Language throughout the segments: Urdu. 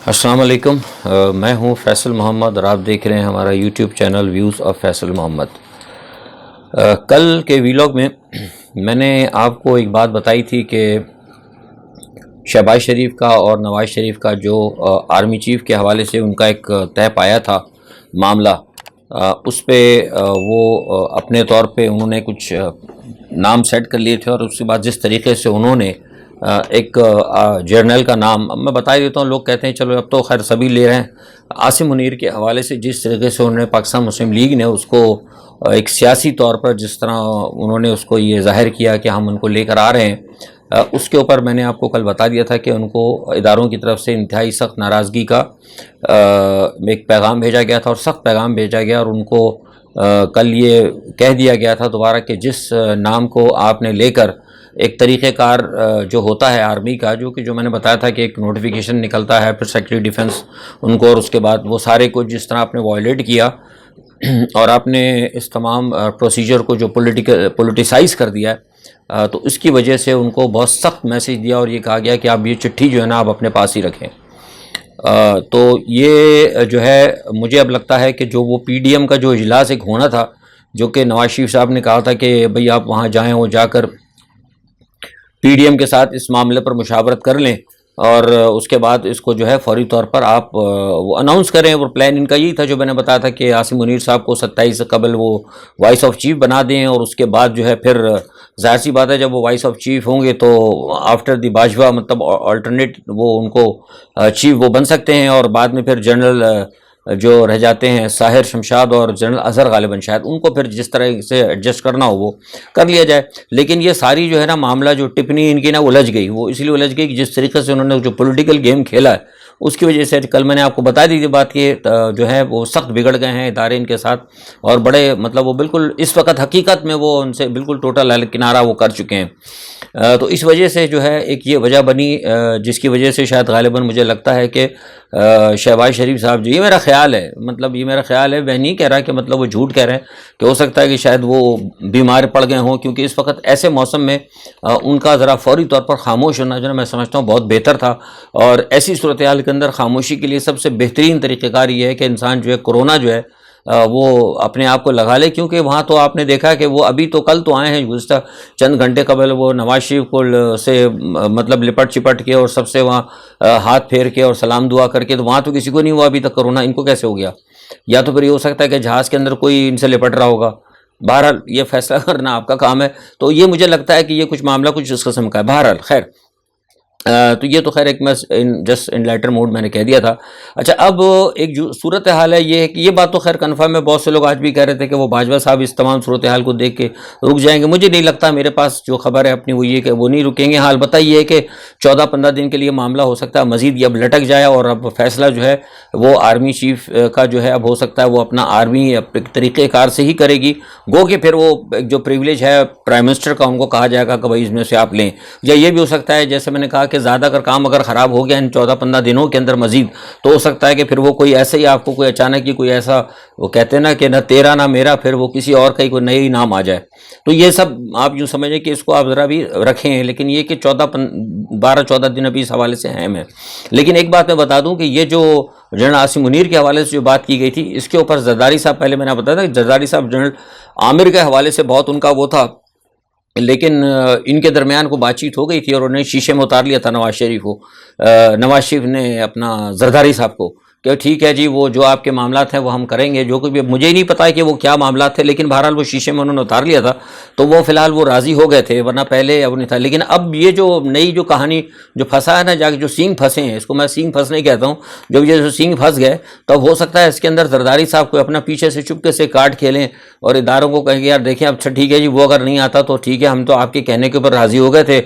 السلام علیکم، میں ہوں فیصل محمد اور آپ دیکھ رہے ہیں ہمارا YouTube channel views of Faisal Muhammad. کل کے ویلاگ میں نے آپ کو ایک بات بتائی تھی کہ شہباز شریف کا اور نواز شریف کا جو آرمی چیف کے حوالے سے ان کا ایک طے پایا تھا معاملہ، اس پہ وہ اپنے طور پہ انہوں نے کچھ نام سیٹ کر لیے تھے، اور اس کے بعد جس طریقے سے انہوں نے ایک جرنل کا نام میں بتا دیتا ہوں، لوگ کہتے ہیں چلو اب تو خیر سبھی لے رہے ہیں، عاصم منیر کے حوالے سے جس طریقے سے انہوں نے پاکستان مسلم لیگ نے اس کو ایک سیاسی طور پر جس طرح انہوں نے اس کو یہ ظاہر کیا کہ ہم ان کو لے کر آ رہے ہیں، اس کے اوپر میں نے آپ کو کل بتا دیا تھا کہ ان کو اداروں کی طرف سے انتہائی سخت ناراضگی کا ایک پیغام بھیجا گیا تھا، اور سخت پیغام بھیجا گیا، اور ان کو کل یہ کہہ دیا گیا تھا دوبارہ کہ جس نام کو آپ نے لے کر ایک طریقہ کار جو ہوتا ہے آرمی کا، جو میں نے بتایا تھا کہ ایک نوٹیفیکیشن نکلتا ہے پھر سیکرٹری ڈیفنس ان کو، اور اس کے بعد وہ سارے کو جس طرح آپ نے وائلیٹ کیا اور آپ نے اس تمام پروسیجر کو جو پولیٹیسائز کر دیا ہے، تو اس کی وجہ سے ان کو بہت سخت میسیج دیا اور یہ کہا گیا کہ آپ یہ چٹھی جو ہے نا آپ اپنے پاس ہی رکھیں۔ تو یہ جو ہے مجھے اب لگتا ہے کہ جو وہ پی ڈی ایم کا جو اجلاس ایک ہونا تھا، جو کہ نواز شریف صاحب نے کہا تھا کہ بھئی آپ وہاں جائیں، وہ جا کر پی ڈی ایم کے ساتھ اس معاملے پر مشاورت کر لیں، اور اس کے بعد اس کو جو ہے فوری طور پر آپ وہ اناؤنس کریں۔ اور پلان ان کا یہی تھا جو میں نے بتایا تھا کہ عاصم منیر صاحب کو 27 سے قبل وہ وائس آف چیف بنا دیں، اور اس کے بعد جو ہے پھر ظاہر سی بات ہے جب وہ وائس آف چیف ہوں گے تو آفٹر دی باجوہ مطلب آلٹرنیٹ وہ ان کو چیف وہ بن سکتے ہیں، اور بعد میں پھر جنرل جو رہ جاتے ہیں ساحر شمشاد اور جنرل اظہر غالباً شاید ان کو پھر جس طرح سے ایڈجسٹ کرنا ہو وہ کر لیا جائے۔ لیکن یہ ساری جو ہے نا معاملہ جو ٹپنی ان کی نا الجھ گئی، وہ اس لیے الجھ گئی کہ جس طریقے سے انہوں نے جو پولیٹیکل گیم کھیلا ہے اس کی وجہ سے کل میں نے آپ کو بتا دی تھی بات کہ جو ہے وہ سخت بگڑ گئے ہیں ادارے ان کے ساتھ، اور بڑے مطلب وہ بالکل اس وقت حقیقت میں وہ ان سے بالکل ٹوٹل کنارہ وہ کر چکے ہیں۔ تو اس وجہ سے جو ہے ایک یہ وجہ بنی جس کی وجہ سے شاید غالباً مجھے لگتا ہے کہ شہباز شریف صاحب جو یہ میرا خیال ہے، مطلب یہ میرا خیال ہے، وہ نہیں کہہ رہا کہ مطلب وہ جھوٹ کہہ رہے ہیں، کہ ہو سکتا ہے کہ شاید وہ بیمار پڑ گئے ہوں، کیونکہ اس وقت ایسے موسم میں ان کا ذرا فوری طور پر خاموش ہونا جو ہے میں سمجھتا ہوں بہت بہتر تھا۔ اور ایسی صورتحال کے اندر خاموشی کے لیے سب سے بہترین طریقہ کار یہ ہے کہ انسان جو ہے کورونا جو ہے وہ اپنے آپ کو لگا لے، کیونکہ وہاں تو آپ نے دیکھا کہ وہ ابھی تو کل تو آئے ہیں، گزشتہ چند گھنٹے قبل وہ نواز شریف کو سے مطلب لپٹ چپٹ کے اور سب سے وہاں ہاتھ پھیر کے اور سلام دعا کر کے، تو وہاں تو کسی کو نہیں ہوا ابھی تک کورونا، ان کو کیسے ہو گیا؟ یا تو پھر یہ ہو سکتا ہے کہ جہاز کے اندر کوئی ان سے لپٹ رہا ہوگا، بہرحال یہ فیصلہ کرنا آپ کا کام ہے۔ تو یہ مجھے لگتا ہے کہ یہ کچھ معاملہ کچھ اس قسم کا ہے، بہرحال خیر تو یہ تو خیر ایک میں جسٹ ان لائٹر موڈ میں نے کہہ دیا تھا۔ اچھا، اب ایک جو صورتحال ہے یہ ہے کہ یہ بات تو خیر کنفرم ہے، بہت سے لوگ آج بھی کہہ رہے تھے کہ وہ باجوہ صاحب اس تمام صورتحال کو دیکھ کے رک جائیں گے، مجھے نہیں لگتا، میرے پاس جو خبر ہے اپنی وہ یہ کہ وہ نہیں رکیں گے۔ ہاں البتہ یہ ہے کہ 14-15 دن کے لیے معاملہ ہو سکتا ہے مزید یہ اب لٹک جائے، اور اب فیصلہ جو ہے وہ آرمی چیف کا جو ہے اب ہو سکتا ہے وہ اپنا آرمی طریقہ کار سے ہی کرے گی، گو کہ پھر وہ جو پریویلیج ہے پرائم منسٹر کا ان کو کہا جائے گا کہ بھائی اس میں سے آپ لیں، یا یہ بھی ہو سکتا ہے جیسے میں نے کہا کہ زیادہ اگر کام اگر خراب ہو گیا ان 14-15 دنوں کے اندر مزید، تو ہو سکتا ہے کہ پھر وہ کوئی ایسا ہی آپ کو کوئی اچانک ہی کوئی ایسا وہ کہتے ہیں نا کہ نہ تیرا نہ میرا، پھر وہ کسی اور کا ہی کوئی نئی نام آ جائے۔ تو یہ سب آپ یوں سمجھیں کہ اس کو آپ ذرا بھی رکھیں، لیکن یہ کہ 12-14 دن ابھی اس حوالے سے اہم ہے۔ لیکن ایک بات میں بتا دوں کہ یہ جو جنرل عاصم منیر کے حوالے سے جو بات کی گئی تھی، اس کے اوپر زرداری صاحب پہلے میں نے بتایا تھا کہ زرداری صاحب جنرل عامر کے حوالے سے بہت ان کا وہ تھا، لیکن ان کے درمیان کو بات چیت ہو گئی تھی اور انہیں شیشے میں اتار لیا تھا نواز شریف کو، نواز شریف نے اپنا زرداری صاحب کو کہ ٹھیک ہے جی وہ جو آپ کے معاملات ہیں وہ ہم کریں گے، جو کہ مجھے نہیں پتا ہے کہ وہ کیا معاملات تھے، لیکن بہرحال وہ شیشے میں انہوں نے اتار لیا تھا، تو وہ فی الحال وہ راضی ہو گئے تھے، ورنہ پہلے اب نہیں تھا۔ لیکن اب یہ جو نئی جو کہانی جو پھنسا ہے نا، جا کے جو سینگ پھنسے ہیں، اس کو میں سینگ پھنسنے کہتا ہوں، جب یہ جو سینگ پھنس گئے تو اب ہو سکتا ہے اس کے اندر زرداری صاحب کو اپنا پیچھے سے چپکے سے کاٹ کھیلیں اور اداروں کو کہیں گے یار دیکھیں اب ٹھیک ہے جی وہ اگر نہیں آتا تو ٹھیک ہے، ہم تو آپ کے کہنے کے اوپر راضی ہو گئے تھے،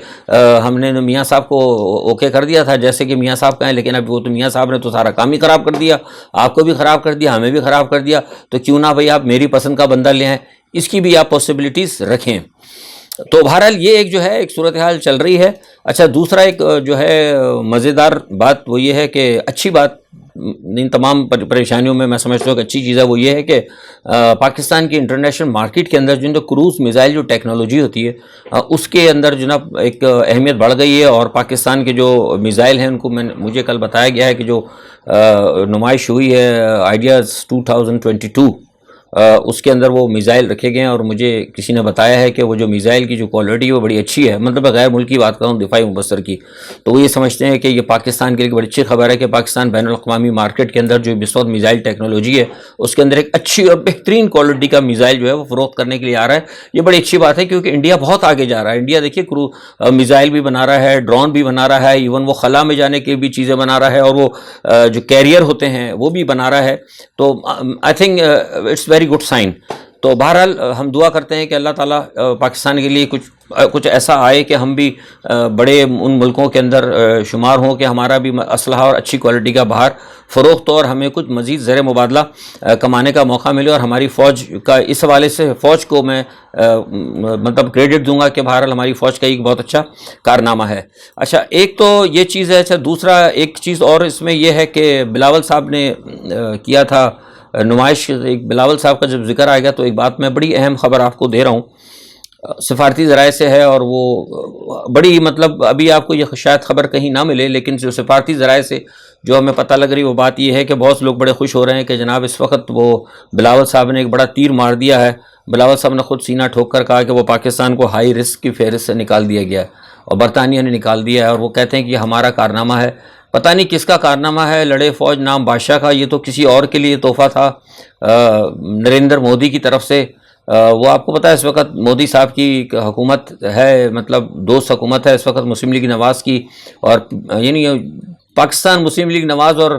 ہم نے میاں صاحب کو اوکے کر دیا تھا جیسے کہ میاں صاحب کہیں، لیکن اب وہ تو میاں صاحب نے تو سارا کام ہی خراب کر دیا، آپ کو بھی خراب کر دیا، ہمیں بھی خراب کر دیا، تو کیوں نہ بھئی آپ میری پسند کا بندہ لے آئیں، اس کی بھی آپ پاسبلٹیز رکھیں۔ تو بہرحال یہ ایک جو ہے ایک صورتحال چل رہی ہے۔ اچھا، دوسرا ایک جو ہے مزیدار بات وہ یہ ہے کہ اچھی بات ان تمام پریشانیوں میں سمجھتا ہوں کہ اچھی چیز ہے وہ یہ ہے کہ پاکستان کی انٹرنیشنل مارکیٹ کے اندر جو کروز میزائل جو ٹیکنالوجی ہوتی ہے اس کے اندر جناب ایک اہمیت بڑھ گئی ہے، اور پاکستان کے جو میزائل ہیں ان کو مجھے کل بتایا گیا ہے کہ جو نمائش ہوئی ہے آئیڈیاز 2022 اس کے اندر وہ میزائل رکھے گئے ہیں، اور مجھے کسی نے بتایا ہے کہ وہ جو میزائل کی جو کوالٹی ہے وہ بڑی اچھی ہے، مطلب غیر ملکی بات کروں دفاعی مبصر کی، تو وہ یہ سمجھتے ہیں کہ یہ پاکستان کے لیے بڑی اچھی خبر ہے کہ پاکستان بین الاقوامی مارکیٹ کے اندر جو اس وقت میزائل ٹیکنالوجی ہے اس کے اندر ایک اچھی اور بہترین کوالٹی کا میزائل جو ہے وہ فروخت کرنے کے لیے آ رہا ہے۔ یہ بڑی اچھی بات ہے کیونکہ انڈیا بہت آگے جا رہا ہے۔ انڈیا دیکھیے میزائل بھی بنا رہا ہے، ڈرون بھی بنا رہا ہے، ایون وہ خلا میں جانے کی بھی چیزیں بنا رہا ہے، اور وہ جو کیریئر ہوتے ہیں وہ بھی بنا رہا ہے، تو I think it's very good sign. تو بہرحال ہم دعا کرتے ہیں کہ اللہ تعالیٰ پاکستان کے لیے کچھ ایسا آئے کہ ہم بھی بڑے ان ملکوں کے اندر شمار ہوں کہ ہمارا بھی اسلحہ اور اچھی کوالٹی کا باہر فروخت ہو، اور ہمیں کچھ مزید زر مبادلہ کمانے کا موقع ملے، اور ہماری فوج کا اس حوالے سے فوج کو میں مطلب کریڈٹ دوں گا کہ بہرحال ہماری فوج کا ایک بہت اچھا کارنامہ ہے۔ اچھا، ایک تو یہ چیز ہے۔ اچھا، دوسرا ایک چیز اور اس میں یہ ہے کہ بلاول صاحب نے کیا تھا نمائش، ایک بلاول صاحب کا جب ذکر آئے گا تو ایک بات میں بڑی اہم خبر آپ کو دے رہا ہوں، سفارتی ذرائع سے ہے، اور وہ بڑی مطلب ابھی آپ کو یہ شاید خبر کہیں نہ ملے، لیکن جو سفارتی ذرائع سے جو ہمیں پتہ لگ رہی وہ بات یہ ہے کہ بہت لوگ بڑے خوش ہو رہے ہیں کہ جناب اس وقت وہ بلاول صاحب نے ایک بڑا تیر مار دیا ہے۔ بلاول صاحب نے خود سینہ ٹھوک کر کہا کہ وہ پاکستان کو ہائی رسک کی فہرست سے نکال دیا گیا ہے، اور برطانیہ نے نکال دیا ہے، اور وہ کہتے ہیں کہ یہ ہمارا کارنامہ ہے۔ پتہ نہیں کس کا کارنامہ ہے، لڑے فوج نام بادشاہ کا، یہ تو کسی اور کے لیے تحفہ تھا نریندر مودی کی طرف سے۔ وہ آپ کو پتہ ہے اس وقت مودی صاحب کی حکومت ہے، مطلب دوست حکومت ہے اس وقت مسلم لیگ نواز کی، اور یعنی پاکستان مسلم لیگ نواز اور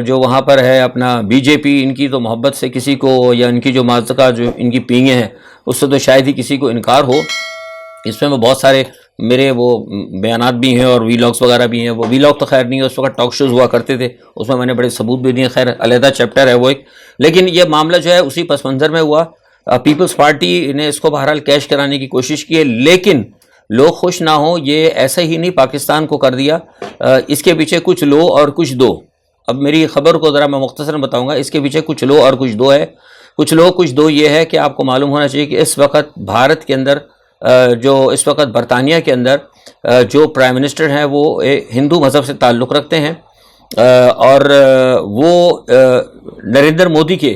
جو وہاں پر ہے اپنا بی جے پی، ان کی تو محبت سے کسی کو، یا ان کی جو مازدقہ جو ان کی پینگیں ہیں اس سے تو شاید ہی کسی کو انکار ہو۔ اس میں بہت سارے میرے وہ بیانات بھی ہیں اور ویلاگس وغیرہ بھی ہیں۔ وہ ویلاگ تو خیر نہیں ہے، اس وقت ٹاک شوز ہوا کرتے تھے، اس میں میں نے بڑے ثبوت بھی دیے، خیر علیحدہ چیپٹر ہے وہ ایک، لیکن یہ معاملہ جو ہے اسی پس منظر میں ہوا۔ پیپلز پارٹی نے اس کو بہرحال کیش کرانے کی کوشش کی ہے، لیکن لوگ خوش نہ ہوں، یہ ایسے ہی نہیں پاکستان کو کر دیا، اس کے پیچھے کچھ لو اور کچھ دو۔ اب میری خبر کو ذرا میں مختصراً بتاؤں گا، اس کے پیچھے کچھ لو اور کچھ دو ہے۔ کچھ لو کچھ دو یہ ہے کہ آپ کو معلوم ہونا چاہیے کہ اس وقت بھارت کے اندر جو اس وقت برطانیہ کے اندر جو پرائم منسٹر ہیں وہ ہندو مذہب سے تعلق رکھتے ہیں، اور وہ نریندر مودی کے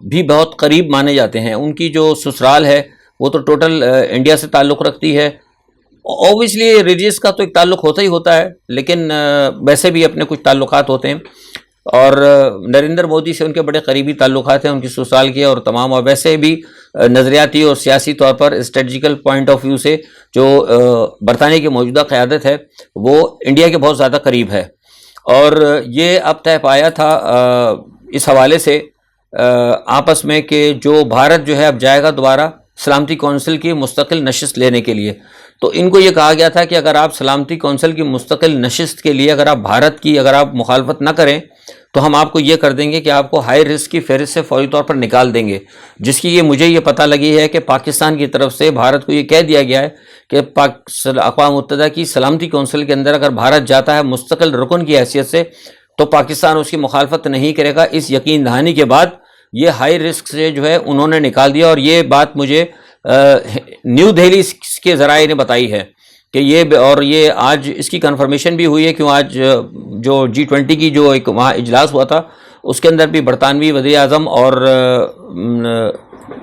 بھی بہت قریب مانے جاتے ہیں۔ ان کی جو سسرال ہے وہ تو ٹوٹل انڈیا سے تعلق رکھتی ہے۔ اوبویسلی ریلیجس کا تو ایک تعلق ہوتا ہی ہوتا ہے، لیکن ویسے بھی اپنے کچھ تعلقات ہوتے ہیں، اور نریندر مودی سے ان کے بڑے قریبی تعلقات ہیں ان کی سسرال کے، اور تمام، اور ویسے بھی نظریاتی اور سیاسی طور پر اسٹریٹجیکل پوائنٹ آف ویو سے جو برطانیہ کی موجودہ قیادت ہے وہ انڈیا کے بہت زیادہ قریب ہے۔ اور یہ اب طے پایا تھا اس حوالے سے آپس میں کہ جو بھارت جو ہے اب جائے گا دوبارہ سلامتی کونسل کی مستقل نشست لینے کے لیے، تو ان کو یہ کہا گیا تھا کہ اگر آپ سلامتی کونسل کی مستقل نشست کے لیے اگر آپ بھارت کی اگر آپ مخالفت نہ کریں تو ہم آپ کو یہ کر دیں گے کہ آپ کو ہائی رسک کی فہرست سے فوری طور پر نکال دیں گے، جس کی مجھے یہ پتہ لگی ہے کہ پاکستان کی طرف سے بھارت کو یہ کہہ دیا گیا ہے کہ اقوام متحدہ کی سلامتی کونسل کے اندر اگر بھارت جاتا ہے مستقل رکن کی حیثیت سے تو پاکستان اس کی مخالفت نہیں کرے گا۔ اس یقین دہانی کے بعد یہ ہائی رسک سے جو ہے انہوں نے نکال دیا، اور یہ بات مجھے نیو دہلی کے ذرائع نے بتائی ہے کہ یہ، اور یہ آج اس کی کنفرمیشن بھی ہوئی ہے، کیوں آج جو G20 کی جو ایک وہاں اجلاس ہوا تھا اس کے اندر بھی برطانوی وزیر اعظم اور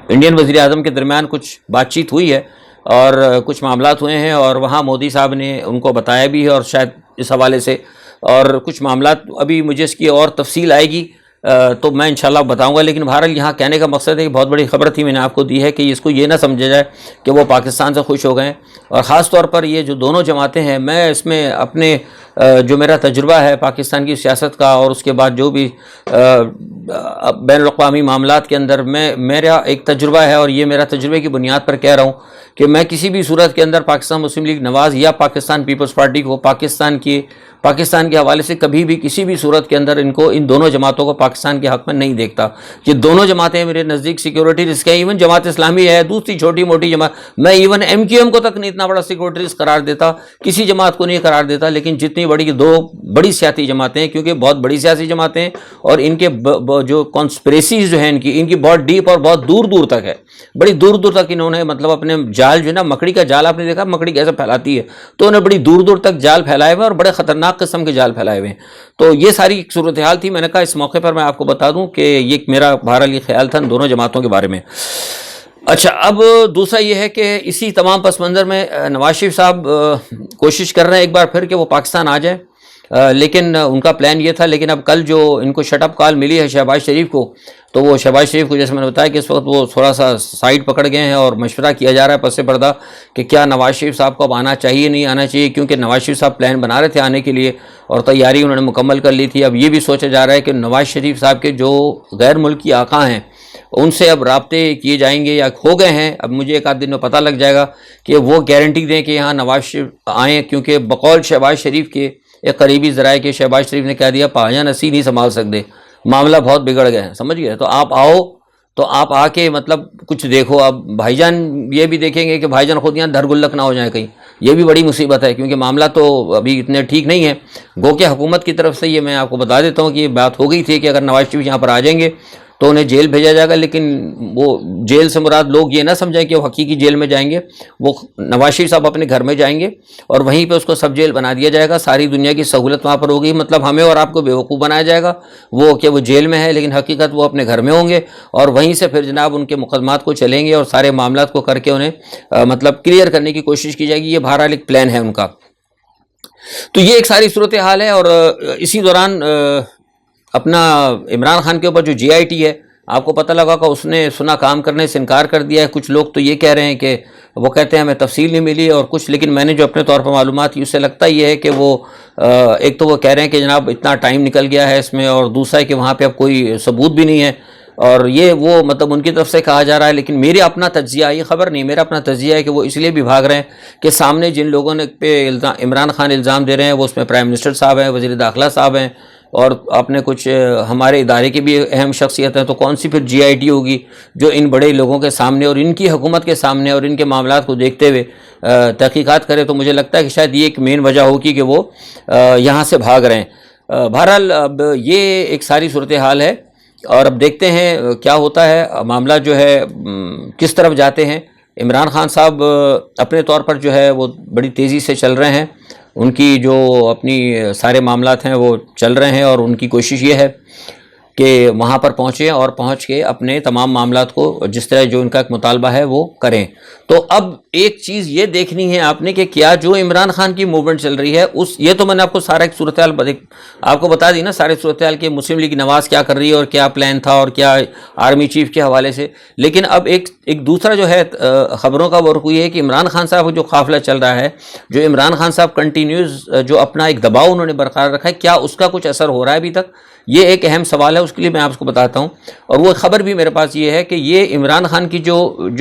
انڈین وزیر اعظم کے درمیان کچھ بات چیت ہوئی ہے اور کچھ معاملات ہوئے ہیں، اور وہاں مودی صاحب نے ان کو بتایا بھی ہے، اور شاید اس حوالے سے اور کچھ معاملات ابھی مجھے اس کی اور تفصیل آئے گی تو میں انشاءاللہ بتاؤں گا۔ لیکن بہرحال یہاں کہنے کا مقصد ہے کہ بہت بڑی خبر تھی، میں نے آپ کو دی ہے کہ اس کو یہ نہ سمجھا جائے کہ وہ پاکستان سے خوش ہو گئے، اور خاص طور پر یہ جو دونوں جماعتیں ہیں، میں اس میں اپنے جو میرا تجربہ ہے پاکستان کی سیاست کا اور اس کے بعد جو بھی بین الاقوامی معاملات کے اندر میرا ایک تجربہ ہے، اور یہ میرا تجربے کی بنیاد پر کہہ رہا ہوں کہ میں کسی بھی صورت کے اندر پاکستان مسلم لیگ نواز یا پاکستان پیپلز پارٹی کو پاکستان کے حوالے سے کبھی بھی کسی بھی صورت کے اندر ان دونوں جماعتوں کو پاکستان کے حق میں نہیں دیکھتا۔ یہ دونوں جماعتیں میرے نزدیک سیکیورٹی رسک ہے، ایون جماعت اسلامی ہے، دوسری چھوٹی موٹی جماعت، میں ایون MQM کو تک نہیں اتنا بڑا سیکیورٹی رسک قرار دیتا، کسی جماعت کو نہیں قرار دیتا، لیکن جتنی بڑی دو بڑی سیاسی جماعتیں ہیں، کیونکہ بہت بڑی سیاسی جماعتیں ہیں اور ان کے جو کانسپریسیز جو ہیں ان کی بہت ڈیپ اور بہت دور دور تک ہے، بڑی دور دور تک انہوں نے مطلب اپنے جال جو ہے نا، مکڑی کا جال آپ نے دیکھا مکڑی کیسے پھیلاتی ہے، تو انہوں نے بڑی دور دور تک جال پھیلائے ہوئے اور بڑے خطرناک قسم کے جال پھیلائے ہوئے ہیں۔ تو یہ ساری صورتحال تھی، میں نے کہا اس موقع پر میں آپ کو بتا دوں کہ یہ میرا بہرحال یہ خیال تھا ان دونوں جماعتوں کے بارے میں۔ اچھا، اب دوسرا یہ ہے کہ اسی تمام پس منظر میں نواز شریف صاحب کوشش کر رہے ہیں ایک بار پھر کہ وہ پاکستان آ جائیں، لیکن ان کا پلان یہ تھا، لیکن اب کل جو ان کو شٹ اپ کال ملی ہے شہباز شریف کو، تو وہ شہباز شریف کو جیسے میں نے بتایا کہ اس وقت وہ تھوڑا سا سائڈ پکڑ گئے ہیں اور مشورہ کیا جا رہا ہے پس پردہ کہ کیا نواز شریف صاحب کو اب آنا چاہیے نہیں آنا چاہیے، کیونکہ نواز شریف صاحب پلان بنا رہے تھے آنے کے لیے اور تیاری انہوں نے مکمل کر لی تھی۔ اب یہ بھی سوچا جا رہا ہے کہ نواز شریف صاحب کے جو غیر ملکی آقا ہیں ان سے اب رابطے کیے جائیں گے یا ہو گئے ہیں، اب مجھے ایک آدھ دن میں پتہ لگ جائے گا کہ وہ گارنٹی دیں کہ یہاں نواز شریف آئیں، کیونکہ بقول شہباز شریف کے ایک قریبی ذرائع کے شہباز شریف نے کہہ دیا پاجان اسی نہیں سنبھال سکتے، معاملہ بہت بگڑ گئے ہیں، سمجھ گئے، تو آپ آؤ، تو آپ آ کے مطلب کچھ دیکھو۔ اب بھائی جان یہ بھی دیکھیں گے کہ بھائی جان خود یہاں دھر گلک نہ ہو جائیں کہیں، یہ بھی بڑی مصیبت ہے، کیونکہ معاملہ تو ابھی اتنے ٹھیک نہیں ہے۔ گو کہ حکومت کی طرف سے یہ میں آپ کو بتا دیتا ہوں کہ یہ بات ہو گئی تھی کہ اگر نواز شریف یہاں پر آ جائیں گے تو انہیں جیل بھیجا جائے گا، لیکن وہ جیل سے مراد لوگ یہ نہ سمجھیں کہ وہ حقیقی جیل میں جائیں گے، وہ نواز شریف صاحب اپنے گھر میں جائیں گے اور وہیں پہ اس کو سب جیل بنا دیا جائے گا، ساری دنیا کی سہولت وہاں پر ہوگی، مطلب ہمیں اور آپ کو بیوقوف بنایا جائے گا وہ کہ وہ جیل میں ہے لیکن حقیقت وہ اپنے گھر میں ہوں گے، اور وہیں سے پھر جناب ان کے مقدمات کو چلیں گے اور سارے معاملات کو کر کے انہیں مطلب کلیئر کرنے کی کوشش کی جائے گی۔ یہ بہرحال ایک پلان ہے ان کا۔ تو یہ ایک ساری صورتحال ہے، اور اسی دوران اپنا عمران خان کے اوپر جو جے آئی ٹی ہے، آپ کو پتہ لگا کہ اس نے سنا کام کرنے سے انکار کر دیا ہے۔ کچھ لوگ تو یہ کہہ رہے ہیں کہ وہ کہتے ہیں ہمیں تفصیل نہیں ملی اور کچھ، لیکن میں نے جو اپنے طور پر معلومات کی اس سے لگتا یہ ہے کہ وہ ایک تو وہ کہہ رہے ہیں کہ جناب اتنا ٹائم نکل گیا ہے اس میں، اور دوسرا ہے کہ وہاں پہ اب کوئی ثبوت بھی نہیں ہے، اور یہ وہ مطلب ان کی طرف سے کہا جا رہا ہے۔ لیکن میرے اپنا تجزیہ، یہ خبر نہیں، میرا اپنا تجزیہ ہے کہ وہ اس لیے بھی بھاگ رہے ہیں کہ سامنے جن لوگوں نے پہ عمران خان الزام دے رہے ہیں وہ اس میں پرائم منسٹر صاحب ہیں، وزیر داخلہ صاحب ہیں، اور آپ نے کچھ ہمارے ادارے کی بھی اہم شخصیت ہیں، تو کون سی پھر جے آئی ٹی ہوگی جو ان بڑے لوگوں کے سامنے اور ان کی حکومت کے سامنے اور ان کے معاملات کو دیکھتے ہوئے تحقیقات کرے؟ تو مجھے لگتا ہے کہ شاید یہ ایک مین وجہ ہوگی کہ وہ یہاں سے بھاگ رہے ہیں۔ بہرحال اب یہ ایک ساری صورتحال ہے، اور اب دیکھتے ہیں کیا ہوتا ہے، معاملہ جو ہے کس طرف جاتے ہیں۔ عمران خان صاحب اپنے طور پر جو ہے وہ بڑی تیزی سے چل رہے ہیں، ان کی جو اپنی سارے معاملات ہیں وہ چل رہے ہیں، اور ان کی کوشش یہ ہے کہ وہاں پر پہنچیں اور پہنچ کے اپنے تمام معاملات کو جس طرح جو ان کا ایک مطالبہ ہے وہ کریں۔ تو اب ایک چیز یہ دیکھنی ہے آپ نے کہ کیا جو عمران خان کی موومنٹ چل رہی ہے یہ تو میں نے آپ کو سارا ایک صورتحال آپ کو بتا دی نا، سارے صورتحال کے مسلم لیگ نواز کیا کر رہی ہے اور کیا پلان تھا اور کیا آرمی چیف کے حوالے سے، لیکن اب ایک دوسرا جو ہے خبروں کا وہ رخ یہ ہے کہ عمران خان صاحب کا جو قافلہ چل رہا ہے، جو عمران خان صاحب کنٹینیوز جو اپنا ایک دباؤ انہوں نے برقرار رکھا ہے، کیا اس کا کچھ اثر ہو رہا ہے ابھی تک؟ یہ ایک اہم سوال ہے، اس کے لیے میں آپ کو بتاتا ہوں۔ اور وہ خبر بھی میرے پاس یہ ہے کہ یہ عمران خان کی جو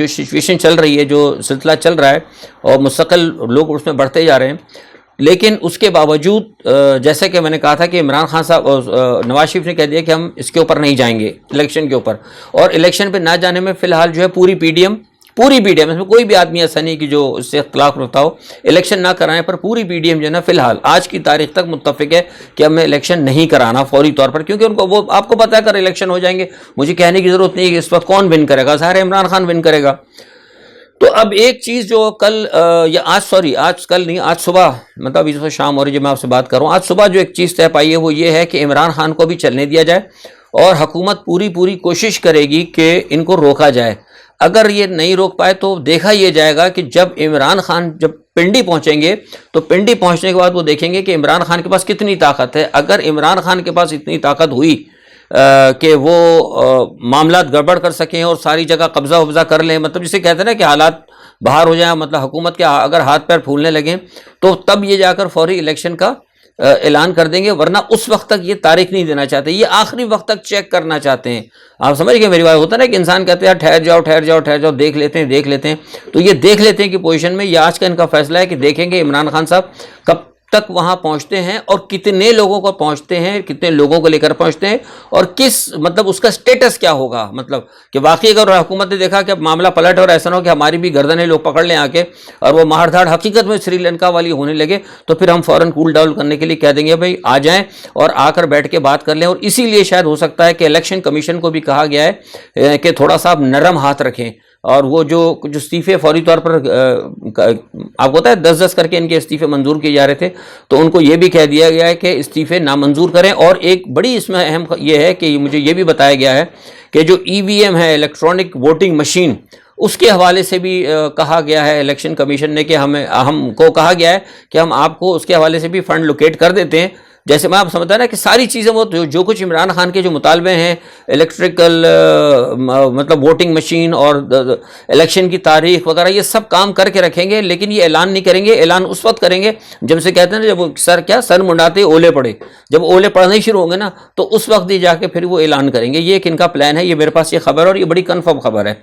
سچویشن چل رہی ہے، جو سلسلہ چل رہا ہے اور مستقل لوگ اس میں بڑھتے جا رہے ہیں، لیکن اس کے باوجود جیسے کہ میں نے کہا تھا کہ عمران خان صاحب نواز شریف نے کہہ دیا کہ ہم اس کے اوپر نہیں جائیں گے الیکشن کے اوپر، اور الیکشن پہ نہ جانے میں فی الحال جو ہے پوری پی ڈی ایم اس میں کوئی بھی آدمی ایسا نہیں کہ جو اس سے اختلاف رکھتا ہو، الیکشن نہ کرانے پر پوری پی ڈی ایم جو ہے نا فی الحال آج کی تاریخ تک متفق ہے کہ ہمیں الیکشن نہیں کرانا فوری طور پر، کیونکہ ان کو وہ آپ کو پتہ ہے اگر الیکشن ہو جائیں گے، مجھے کہنے کی ضرورت نہیں ہے کہ اس وقت کون ون کرے گا، ظاہر عمران خان ون کرے گا۔ تو اب ایک چیز جو کل یا آج کل نہیں، آج صبح مطلب اس وقت شام ہو رہی ہے جب میں آپ سے بات کر رہا ہوں، آج صبح جو ایک چیز طے پائی ہے وہ یہ ہے کہ عمران خان کو بھی چلنے دیا جائے اور حکومت پوری کوشش کرے گی کہ ان کو روکا جائے۔ اگر یہ نہیں روک پائے تو دیکھا یہ جائے گا کہ جب عمران خان جب پنڈی پہنچیں گے تو پنڈی پہنچنے کے بعد وہ دیکھیں گے کہ عمران خان کے پاس کتنی طاقت ہے۔ اگر عمران خان کے پاس اتنی طاقت ہوئی کہ وہ معاملات گڑبڑ کر سکیں اور ساری جگہ قبضہ کر لیں، مطلب جسے کہتے ہیں نا کہ حالات باہر ہو جائیں، مطلب حکومت کے اگر ہاتھ پیر پھولنے لگیں، تو تب یہ جا کر فوری الیکشن کا اعلان کر دیں گے، ورنہ اس وقت تک یہ تاریخ نہیں دینا چاہتے، یہ آخری وقت تک چیک کرنا چاہتے ہیں۔ آپ سمجھ گئے میری بات؟ ہوتا ہے نا کہ انسان کہتے ہیں ٹھہر جاؤ دیکھ لیتے ہیں، تو یہ دیکھ لیتے ہیں کہ پوزیشن میں یہ آج کا ان کا فیصلہ ہے کہ دیکھیں گے عمران خان صاحب کب تک وہاں پہنچتے ہیں اور کتنے لوگوں کو پہنچتے ہیں, کتنے لوگوں کو لے کر پہنچتے ہیں, اور کس مطلب اس کا سٹیٹس کیا ہوگا, مطلب کہ واقعی اگر حکومت نے دیکھا کہ اب معاملہ پلٹ اور ایسا نہ ہو کہ ہماری بھی گردنیں لوگ پکڑ لیں آ کے اور وہ ماہر دھاڑ حقیقت میں سری لنکا والی ہونے لگے, تو پھر ہم فوراً کول ڈاؤن کرنے کے لیے کہہ دیں گے بھائی آ جائیں اور آ کر بیٹھ کے بات کر لیں. اور اسی لیے شاید ہو سکتا ہے کہ الیکشن کمیشن کو بھی کہا گیا ہے کہ تھوڑا سا آپ نرم ہاتھ رکھیں, اور وہ جو استعفے فوری طور پر آپ کو پتا ہے 10-10 کر کے ان کے استعفے منظور کیے جا رہے تھے, تو ان کو یہ بھی کہہ دیا گیا ہے کہ استعفے نامنظور کریں. اور ایک بڑی اس میں اہم یہ ہے کہ مجھے یہ بھی بتایا گیا ہے کہ جو EVM ہے, الیکٹرانک ووٹنگ مشین, اس کے حوالے سے بھی کہا گیا ہے الیکشن کمیشن نے کہ ہم کو کہا گیا ہے کہ ہم آپ کو اس کے حوالے سے بھی فنڈ لوکیٹ کر دیتے ہیں. جیسے میں آپ سمجھتا ہے نا کہ ساری چیزیں وہ جو کچھ عمران خان کے جو مطالبے ہیں, الیکٹریکل مطلب ووٹنگ مشین اور الیکشن کی تاریخ وغیرہ, یہ سب کام کر کے رکھیں گے, لیکن یہ اعلان نہیں کریں گے. اعلان اس وقت کریں گے جب سے کہتے ہیں نا, جب وہ سر منڈاتے اولے پڑے, جب اولے پڑنے ہی شروع ہوں گے نا تو اس وقت ہی جا کے پھر وہ اعلان کریں گے. یہ ایک ان کا پلان ہے, یہ میرے پاس یہ خبر ہے اور یہ بڑی کنفرم خبر ہے.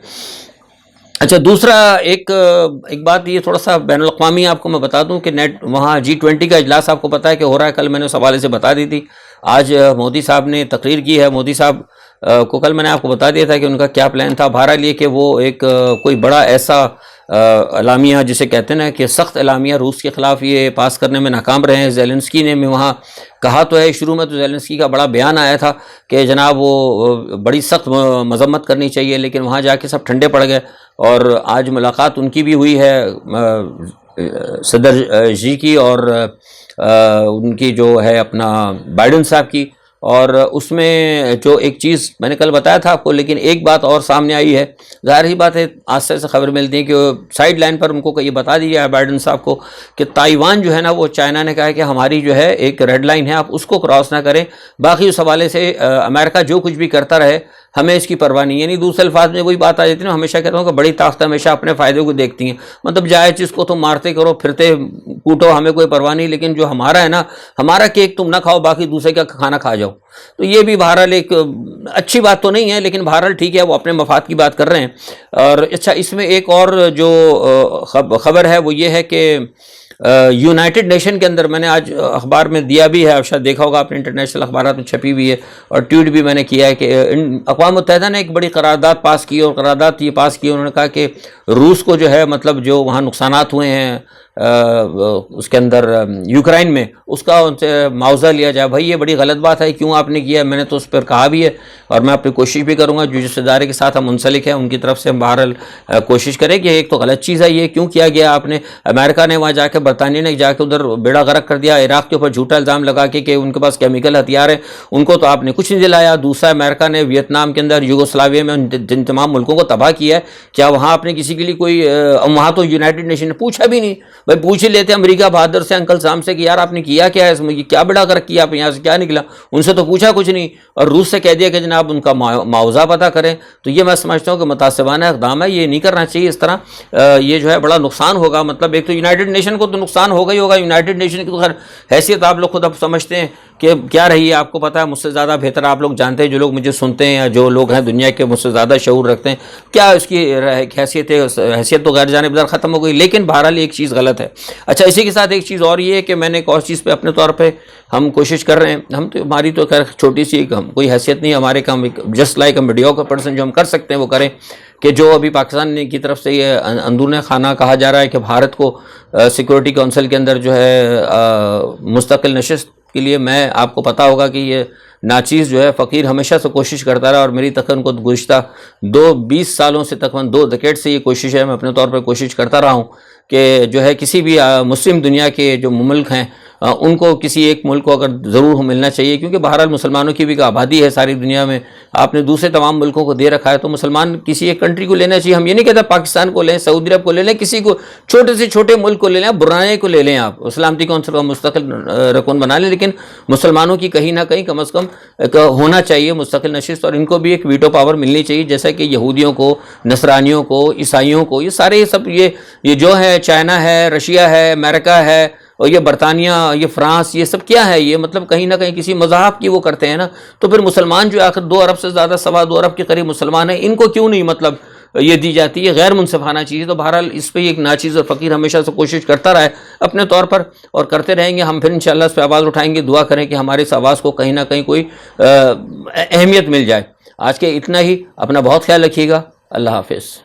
اچھا, دوسرا ایک بات یہ تھوڑا سا بین الاقوامی آپ کو میں بتا دوں کہ وہاں G20 کا اجلاس آپ کو پتہ ہے کہ ہو رہا ہے. کل میں نے اس حوالے سے بتا دی تھی. آج مودی صاحب نے تقریر کی ہے. مودی صاحب کو کل میں نے آپ کو بتا دیا تھا کہ ان کا کیا پلان تھا. بہرحال یہ کہ وہ ایک کوئی بڑا ایسا اعلامیہ جسے کہتے ہیں نا کہ سخت اعلامیہ روس کے خلاف یہ پاس کرنے میں ناکام رہے ہیں. زیلنسکی نے میں وہاں کہا تو ہے, شروع میں تو زیلنسکی کا بڑا بیان آیا تھا کہ جناب وہ بڑی سخت مذمت کرنی چاہیے, لیکن وہاں جا کے سب ٹھنڈے پڑ گئے. اور آج ملاقات ان کی بھی ہوئی ہے صدر جی کی اور ان کی جو ہے اپنا بائیڈن صاحب کی. اور اس میں جو ایک چیز میں نے کل بتایا تھا آپ کو, لیکن ایک بات اور سامنے آئی ہے. ظاہر ہی بات ہے, آستے سے خبر ملتی ہے کہ سائیڈ لائن پر ان کو یہ بتا دیا ہے بائیڈن صاحب کو کہ تائیوان جو ہے نا, وہ چائنا نے کہا ہے کہ ہماری جو ہے ایک ریڈ لائن ہے, آپ اس کو کراس نہ کریں. باقی اس حوالے سے امریکہ جو کچھ بھی کرتا رہے, ہمیں اس کی پرواہ نہیں. یعنی دوسرے الفاظ میں وہی بات آ جاتی ہے نا, ہمیشہ کہتا ہوں کہ بڑی طاقت ہمیشہ اپنے فائدے کو دیکھتی ہیں. مطلب جائے چیز کو تم مارتے کرو, پھرتے کوٹو, ہمیں کوئی پرواہ نہیں, لیکن جو ہمارا ہے نا, ہمارا کیک تم نہ کھاؤ, باقی دوسرے کا کھانا کھا جاؤ. تو یہ بھی بہرحال ایک اچھی بات تو نہیں ہے, لیکن بہرحال ٹھیک ہے, وہ اپنے مفاد کی بات کر رہے ہیں. اور اچھا, اس میں ایک اور جو خبر ہے وہ یہ ہے کہ یونائٹڈ نیشن کے اندر میں نے آج اخبار میں دیا بھی ہے, اب شاید دیکھا ہوگا آپ نے, انٹرنیشنل اخبارات میں چھپی ہوئی ہے اور ٹویٹ بھی میں نے کیا ہے کہ اقوام متحدہ نے ایک بڑی قرارداد پاس کی, اور قرارداد یہ پاس کی, انہوں نے کہا کہ روس کو جو ہے مطلب جو وہاں نقصانات ہوئے ہیں اس کے اندر یوکرائن میں, اس کا ان سے معاوضہ لیا جائے. بھائی یہ بڑی غلط بات ہے, کیوں آپ نے کیا ہے؟ میں نے تو اس پر کہا بھی ہے اور میں اپنی کوشش بھی کروں گا, جو جس ادارے کے ساتھ ہم منسلک ہیں ان کی طرف سے ہم بہرحال کوشش کریں کہ ایک تو غلط چیز ہے, یہ کیوں کیا گیا آپ نے. امریکہ نے وہاں جا کے, برطانیہ نے جا کے ادھر بیڑا غرق کر دیا, عراق کے اوپر جھوٹا الزام لگا کے کہ ان کے پاس کیمیکل ہتھیار ہیں, ان کو تو آپ نے کچھ نہیں دلایا. دوسرا, امریکہ نے ویتنام کے اندر, یوگوسلاویہ میں جن تمام ملکوں کو تباہ کیا ہے, کیا وہاں آپ نے کسی کے لیے کوئی, وہاں تو یونائٹڈ نیشن نے پوچھا بھی نہیں. بھائی پوچھ ہی لیتے امریکہ بہادر سے, انکل سام سے کہ یار آپ نے کیا ہے اس میں, کیا بڑا غرق کیا آپ, یہاں سے کیا نکلا, ان سے تو پوچھا کچھ نہیں. اور روس سے کہہ دیا کہ جناب ان کا معاوضہ پتہ کریں. تو یہ میں سمجھتا ہوں کہ متعصبانہ اقدام ہے, یہ نہیں کرنا چاہیے اس طرح. یہ جو ہے بڑا نقصان ہوگا. مطلب ایک تو یونائٹڈ نیشن کو تو نقصان ہوگا ہی ہوگا, یونائٹڈ نیشن کی تو خیر حیثیت آپ لوگ خود اب سمجھتے ہیں کہ کیا رہی ہے, آپ کو پتہ ہے مجھ سے زیادہ بہتر آپ لوگ جانتے ہیں, جو لوگ مجھے سنتے ہیں یا جو لوگ ہیں دنیا کے مجھ سے زیادہ شعور رکھتے ہیں, کیا اس کی حیثیت ہے. حیثیت تو غیر جانبدار ختم ہو گئی, لیکن بہرحال ایک چیز غلط ہے. اچھا, اسی کے ساتھ ایک چیز اور یہ ہے کہ میں نے ایک اور چیز پہ اپنے طور پہ ہم کوشش کر رہے ہیں, ہم تو ہماری تو خیر چھوٹی سی کوئی حیثیت نہیں ہمارے کام, just like a mediocre person, جو ہم کر سکتے ہیں وہ کریں. کہ جو ابھی پاکستان کی طرف سے یہ اندرون خانہ کہا جا رہا ہے کہ بھارت کو سیکورٹی کونسل کے اندر جو ہے مستقل نشست کے لیے, میں آپ کو پتہ ہوگا کہ یہ ناچیز جو ہے فقیر ہمیشہ سے کوشش کرتا رہا, اور میری تقریباً کو گزشتہ 20 سالوں سے تقریباً 2 ڈیکیڈ سے یہ کوشش ہے, میں اپنے طور پر کوشش کرتا رہا ہوں کہ جو ہے کسی بھی مسلم دنیا کے جو ممالک ہیں ان کو کسی ایک ملک کو اگر ضرور ملنا چاہیے, کیونکہ بہرحال مسلمانوں کی بھی ایک آبادی ہے ساری دنیا میں, آپ نے دوسرے تمام ملکوں کو دے رکھا ہے, تو مسلمان کسی ایک کنٹری کو لینا چاہیے. ہم یہ نہیں کہتے پاکستان کو لیں, سعودی عرب کو لے لیں, کسی کو چھوٹے سے چھوٹے ملک کو لے لیں, برائے کو لے لیں, آپ سلامتی کونسل کا مستقل رکن بنا لیں, لیکن مسلمانوں کی کہیں نہ کہیں کم از کم ہونا چاہیے مستقل نشست, اور ان کو بھی ایک ویٹو پاور ملنی چاہیے, جیسا کہ یہودیوں کو, نصرانیوں کو, عیسائیوں کو, یہ سارے سب یہ جو ہے, چائنا ہے, رشیا ہے, امریکہ ہے, اور یہ برطانیہ, یہ فرانس, یہ سب کیا ہے, یہ مطلب کہیں نہ کہیں کسی مذہب کی وہ کرتے ہیں نا. تو پھر مسلمان جو آخر 2 ارب سے زیادہ, 2.25 ارب کے قریب مسلمان ہیں, ان کو کیوں نہیں مطلب یہ دی جاتی ہے غیر منصفانہ چیز ہے. تو بہرحال اس پہ ایک ناچیز اور فقیر ہمیشہ سے کوشش کرتا رہا ہے اپنے طور پر, اور کرتے رہیں گے. ہم پھر انشاءاللہ اس پہ آواز اٹھائیں گے, دعا کریں کہ ہمارے اس آواز کو کہیں نہ کہیں کوئی اہمیت مل جائے. آج کے اتنا ہی, اپنا بہت خیال رکھیے گا. اللہ حافظ.